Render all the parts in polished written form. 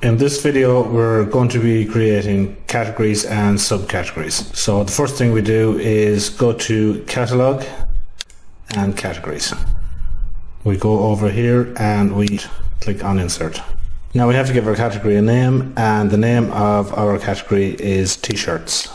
In this video we're going to be creating categories and subcategories. So the first thing we do is go to Catalog and Categories. We go over here and we click on Insert. Now we have to give our category a name, and the name of our category is T-shirts.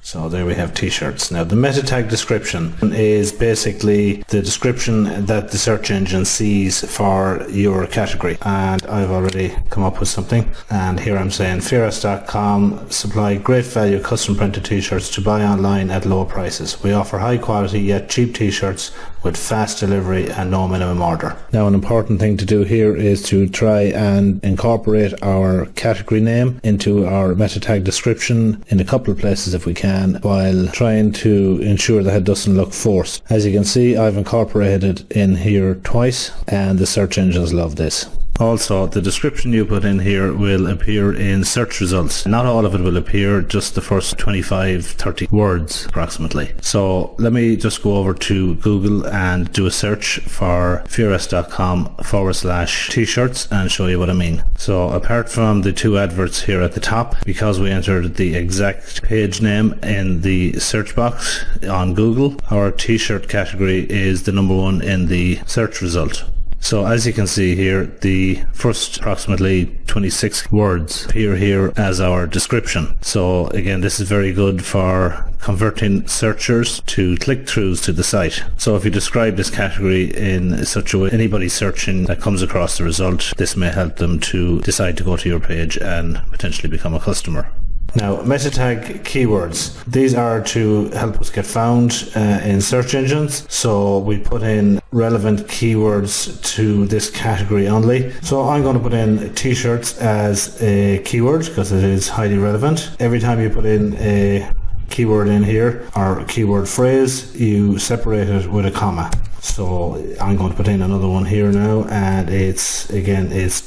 So there we have T-shirts. Now the meta tag description is basically the description that the search engine sees for your category, and I've already come up with something, and here I'm saying Fearless.com supply great value custom printed T-shirts to buy online at low prices. We offer high quality yet cheap T-shirts with fast delivery and no minimum order. Now an important thing to do here is to try and incorporate our category name into our meta tag description in a couple of places if we can, while trying to ensure that it doesn't look forced. As you can see, I've incorporated in here twice, and the search engines love this. Also, the description you put in here will appear in search results. Not all of it will appear, just the first 25-30 words approximately. So let me just go over to Google and do a search for fearless.com/t-shirts and show you what I mean. So apart from the two adverts here at the top, because we entered the exact page name in the search box on Google, our t-shirt category is the number one in the search result. So as you can see here, the first approximately 26 words appear here as our description. So again, this is very good for converting searchers to click-throughs to the site. So if you describe this category in such a way, anybody searching that comes across the result, this may help them to decide to go to your page and potentially become a customer. Now, meta tag keywords. These are to help us get found in search engines. So we put in relevant keywords to this category only. So I'm going to put in t-shirts as a keyword because it is highly relevant. Every time you put in a keyword in here, or keyword phrase, you separate it with a comma. So I'm going to put in another one here now, and it's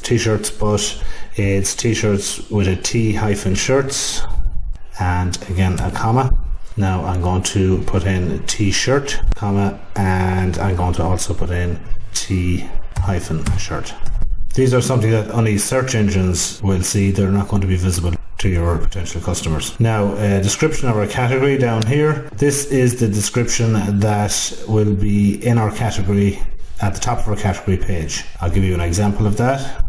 t-shirts, but it's t-shirts with a t-shirts and again a comma. Now I'm going to put in t-shirt, comma, and I'm going to also put in t-shirt. These are something that only search engines will see. They're not going to be visible to your potential customers. Now, a description of our category down here. This is the description that will be in our category at the top of our category page. I'll give you an example of that.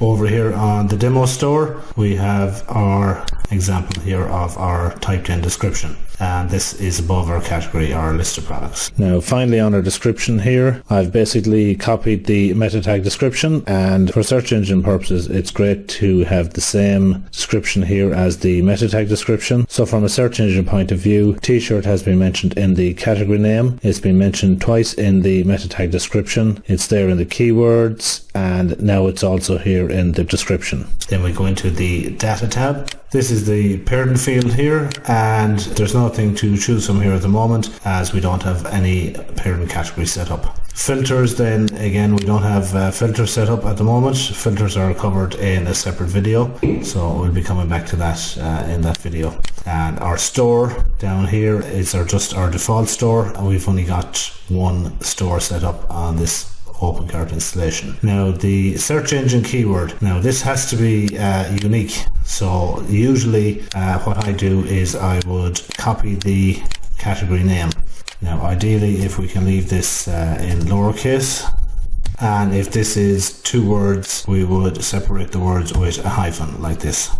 Over here on the demo store, we have our example here of our typed in description, and this is above our category, our list of products. Now finally, on our description here, I've basically copied the meta tag description, and for search engine purposes it's great to have the same description here as the meta tag description. So from a search engine point of view, t-shirt has been mentioned in the category name, it's been mentioned twice in the meta tag description, it's there in the keywords, and now it's also here in the description. Then we go into the data tab. This is the parent field here, and there's nothing to choose from here at the moment as we don't have any parent category set up. Filters, then again, we don't have filters set up at the moment. Filters are covered in a separate video, so we'll be coming back to that in that video. And our store down here is just our default store, and we've only got one store set up on this OpenCart installation. Now the search engine keyword. Now this has to be unique. So usually what I do is I would copy the category name. Now ideally, if we can leave this in lowercase, and if this is two words, we would separate the words with a hyphen like this.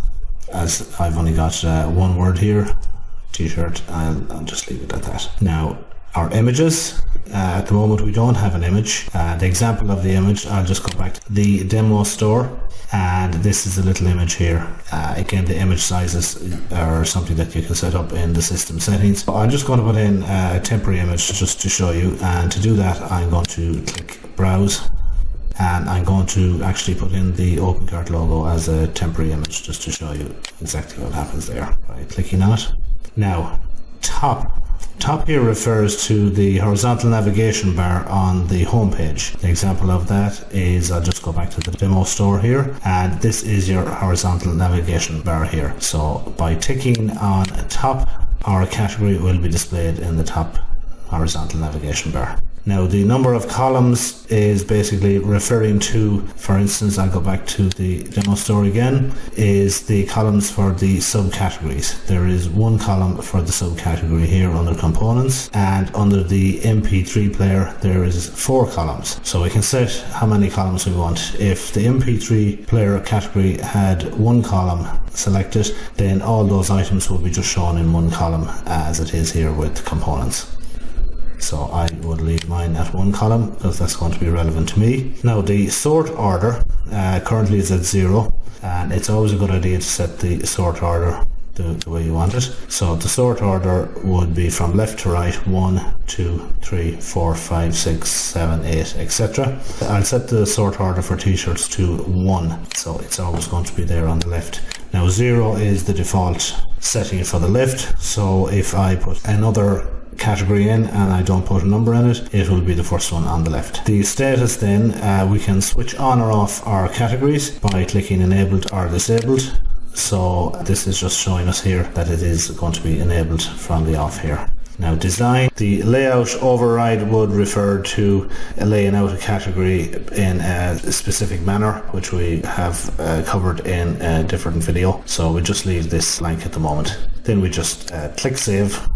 As I've only got one word here, t-shirt, I'll just leave it at that. Now our images, at the moment we don't have an image. The example of the image, I'll just go back to the demo store, and this is a little image here. Again, the image sizes are something that you can set up in the system settings. I'm just going to put in a temporary image just to show you, and to do that I'm going to click browse, and I'm going to actually put in the OpenCart logo as a temporary image just to show you exactly what happens there by clicking on it. Now Top here refers to the horizontal navigation bar on the home page. The example of that is, I'll just go back to the demo store here, and this is your horizontal navigation bar here. So by ticking on top, our category will be displayed in the top horizontal navigation bar. Now the number of columns is basically referring to, for instance, I'll go back to the demo store again, is the columns for the subcategories. There is one column for the subcategory here under components, and under the MP3 player there is 4 columns. So we can set how many columns we want. If the MP3 player category had 1 column selected, then all those items will be just shown in 1 column as it is here with components. So I would leave mine at 1 column because that's going to be relevant to me. Now the sort order currently is at 0, and it's always a good idea to set the sort order the way you want it. So the sort order would be from left to right, 1, 2, 3, 4, 5, 6, 7, 8, etc. I'll set the sort order for t-shirts to 1, so it's always going to be there on the left. Now 0 is the default setting for the left, so if I put another category in and I don't put a number in it, it will be the first one on the left. The status then, we can switch on or off our categories by clicking enabled or disabled. So this is just showing us here that it is going to be enabled from the off here. Now design, the layout override would refer to laying out a category in a specific manner, which we have covered in a different video. So we just leave this blank at the moment. Then we just click save,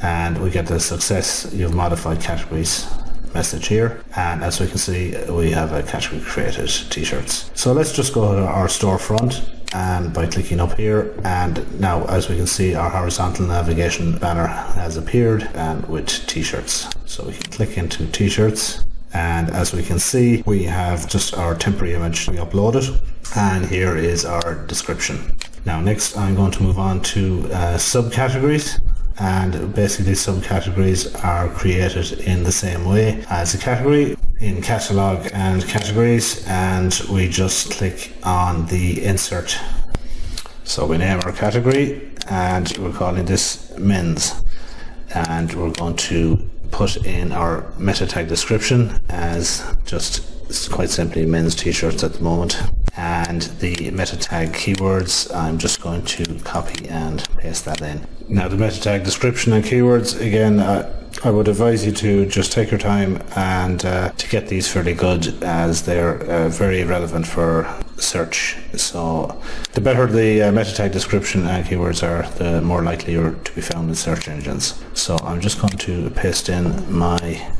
and we get the success, you've modified categories message here, and as we can see we have a category created, t-shirts. So let's just go to our storefront, and by clicking up here, and now as we can see our horizontal navigation banner has appeared, and with t-shirts. So we can click into t-shirts, and as we can see we have just our temporary image we uploaded, and here is our description. Now next I'm going to move on to subcategories. And basically subcategories are created in the same way as a category in catalog and categories, and we just click on the insert. So we name our category and we're calling this men's, and we're going to put in our meta tag description as just quite simply men's t-shirts at the moment, and the meta tag keywords I'm just going to copy and paste that in. Now the meta tag description and keywords, again I would advise you to just take your time and to get these fairly good, as they're very relevant for search. So the better the meta tag description and keywords are, the more likely you're to be found in search engines. So I'm just going to paste in my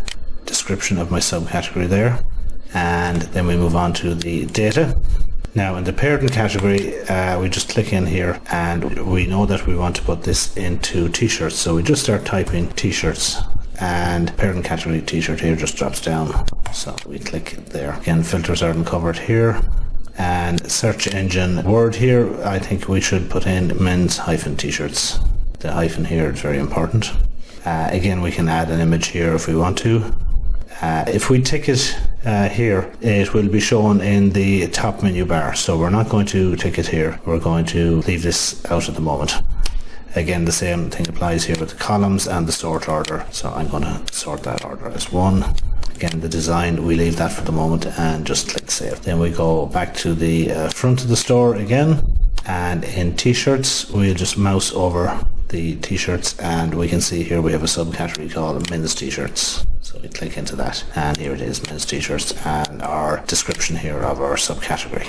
description of my subcategory there, and then we move on to the data. Now in the parent category we just click in here, and we know that we want to put this into t-shirts, so we just start typing t-shirts, and parent category t-shirt here just drops down, so we click there. Again, filters aren't covered here, and search engine word here I think we should put in men's hyphen t-shirts. The hyphen here is very important. Again, we can add an image here if we want to. If we tick it here, it will be shown in the top menu bar, so we're not going to tick it here, we're going to leave this out at the moment. Again, the same thing applies here with the columns and the sort order, so I'm going to sort that order as 1. Again, the design, we leave that for the moment and just click save. Then we go back to the front of the store again, and in t-shirts we'll just mouse over the t-shirts, and we can see here we have a subcategory called men's t-shirts. So we click into that, and here it is, men's t-shirts, and our description here of our subcategory.